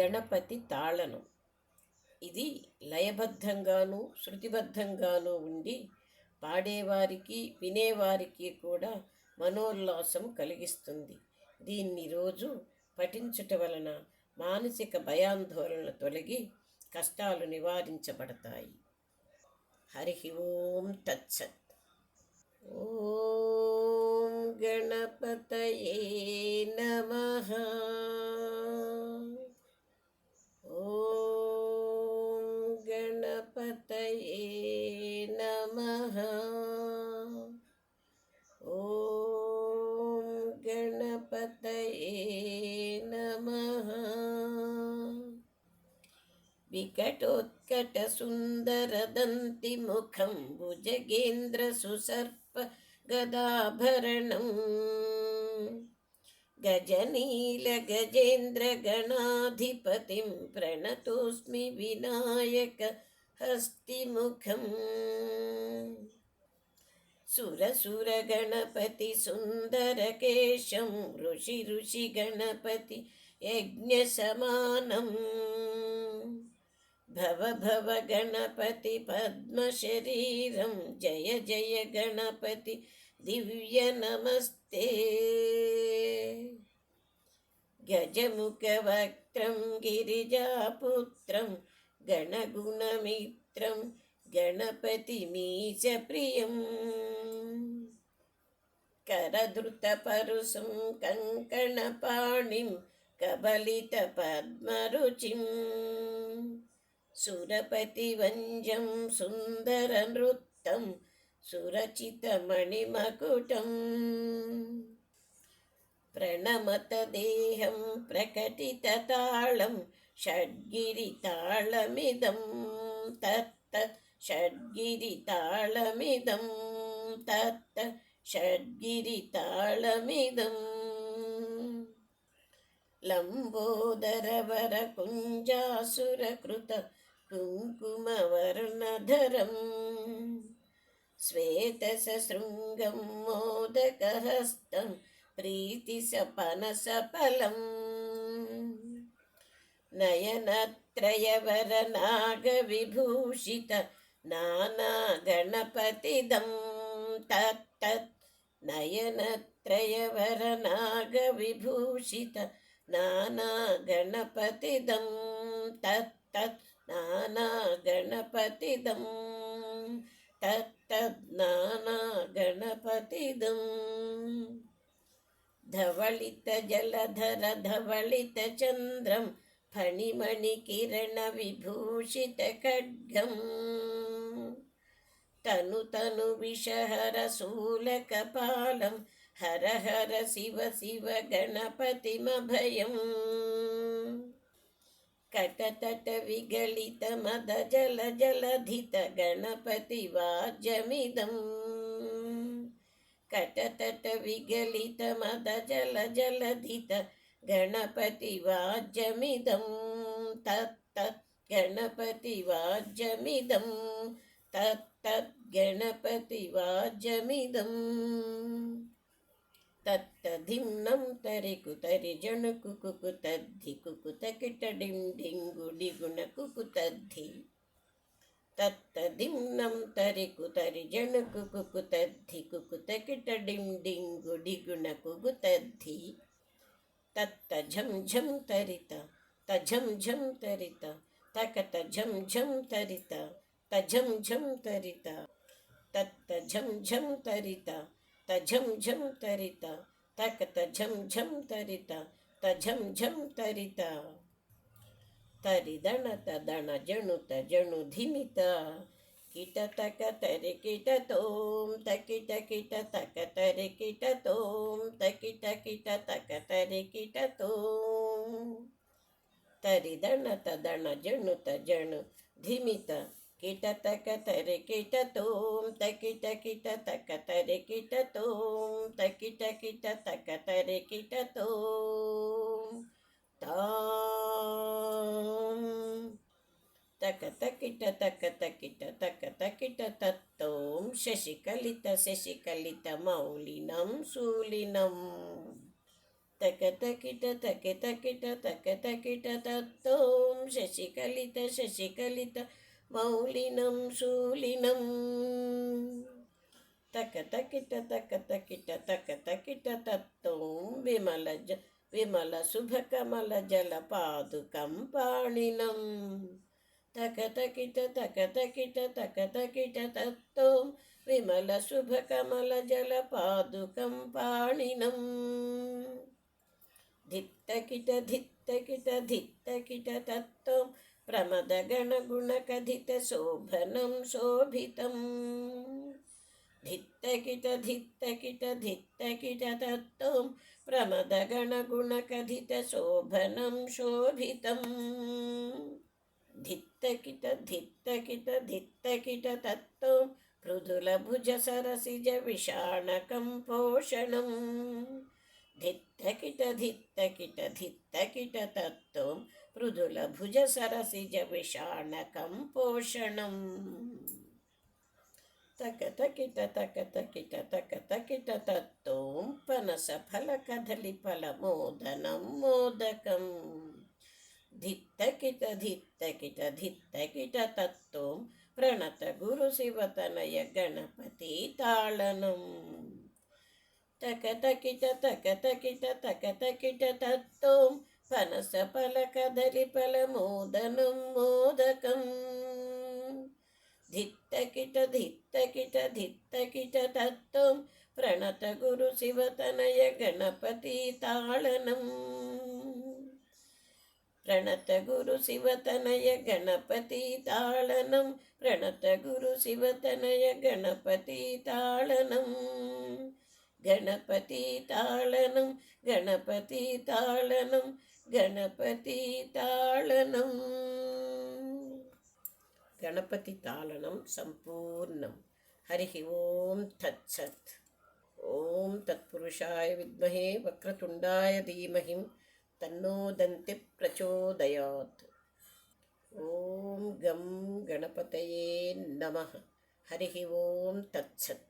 గణపతి తాళనం. ఇది లయబద్ధంగాను శృతిబద్ధంగాను ఉండి పాడేవారికి వినేవారికి కూడా మనోల్లాసం కలిగిస్తుంది. దీన్ని రోజు పఠించుట వలన మానసిక భయాందోళనలు తొలగి కష్టాలు నివారించబడతాయి. హరి ఓం తత్సత్. ఓం గణపతయే నమః. ఓం గణపతయే నమః. ఓం గణపతయే నమః. వికటోత్కట సుందరదంతి ముఖం భుజగేంద్ర సుసర్ప గదాభరణం గజనీల గజేంద్ర గణాధిపతిం ప్రణతోస్మి వినాయక హస్తిముఖం. సురసుర గణపతి సుందరకేశం ఋషి ఋషి గణపతి యజ్ఞ సమానం. భవ భవ గణపతి పద్మ శరీరం జయ జయ గణపతి దివ్య నమస్తే. గజముఖ వక్త్రం గిరిజాపుత్రం గణగుణమిత్రం గణపతి మీశ ప్రియం. కరధృత పరుసం కంకణపాణిం కబలిత పద్మరుచిం. సురపతి వంజం సుందర నృత్తం సురచిత మణిమకుటం. ప్రణమత దేహం ప్రకటిత తాళం షడ్గిరి తాళమిదం తత్త షడ్గిరి తాళమిదం తత్త షడ్గిరి తాళమిదం. లంబోదరవర కుంజాసురకృత కుంకుమవర్ణధరం శ్వేతసశృంగం మోదకహస్తం ప్రీతిసపనసఫలం. నయనత్రయవర నాగవిభూషిత నానా గణపతిదం తత్తత్ నయనత్రయవర నాగవిభూషిత నానా గణపతిదం తత్తత్ నానా గణపతిదం తత్తత్ నానా గణపతిదం. ధవళిత జలధర ధవళిత చంద్రం ఫణిమణి కిరణ విభూషిత ఖడ్గం. తను తను విషహర శూలకపాలం హర హర శివ శివ గణపతిమభయం. కటతట విగలిత మద జల జలధిత గణపతి వాద్యమిదం. కటతట విగలిత మద జల జలధిత గణపతి వాద్యమిదం తత్తత్ గణపతి వాద్యమిదం తత్తత్ గణపతి వాద్యమిదం. తత్తధిమ్నం తరికు తరి జణుకు కుకు తద్ధి కుకు తకిట డిం డింగు డిగుణ కుకు తద్ధి. తత్తధిమ్నం తరికు తరి జణుకు కుకు తద్ధి కుకు తకిట డిం డింగు డిగుణ కుకు తద్ధి. తత్త ఝం ఝం తరిత తఝం ఝం తరిత తకత ఝం ఝం తరిత తఝం ఝం తరిత తత్త ఝం ఝం తరిత తఝం ఝం తరిత తకత ఝం ఝం తరిత తఝం ఝం తరిత. తరిదణ తదణ జణుత జణు ధిమిత కిట తక తరి కిట తోం తకిట కిట తక తరి కిట తోం తకిట కిట తక తరి కిట తోం. తరిదణ తదణ జణుత జణు ధిమిత కిట తక తరి కిట తోం తకిట కిట తక తరి కిట తోం తకిట కిట తక తరి కిట తోం తాం. తక తకిట తక తకిట తక తకిట తత్తోం శశికలిత శశికలిత మౌలినం శూలినం. तक तकिट तक तकिट तक तकिट तत्तों शशिकलित मौलिनं शूलिनं तक तकिट तत्तों विमल शुभकमल जलपादुकं पाणिनं तक तकिट तत्तों विमल शुभकमल जलपादुकं पाणिनं धित्तकिट तत्त्वं प्रमदगणगुणकथित शोभनं शोभितं धित्तकिट तत्त्वं प्रमदगणगुणकथित शोभनं शोभितं धित्तकिट तत्त्वं मृदुलभुजसरसिज विषाणकं पोषणं धित्तकिट तत्त्वं मृदुलभुजसरसिज विषाणकं पोषणं तक तकिट तत्त्वं पनसफलकदलीफलमोदनं मोदकं धित्तकिट तत्त्वं प्रणतगुरुशिवतनय गणपति ताळनं तक तकिट तत्त्वं पनसफलकदलीफलमोदनं मोदकं धित्तकिट तत्त्वं प्रणतगुरुशिवतनय गणपति ताळनं प्रणतगुरुशिवतनय गणपति ताळनं प्रणतगुरुशिवतनय गणपति ताळनं गणपति ताळनं गणपति ताळनं गणपति ताळनं गणपति ताळनं संपूर्णं हरिः ओं तत्सत् ओं तत्पुरुषाय विद्महे वक्रतुण्डाय धीमहि तन्नो दन्ति प्रचोदयात् ओं गं गणपतये नमः हरिः ओं तत्सत्।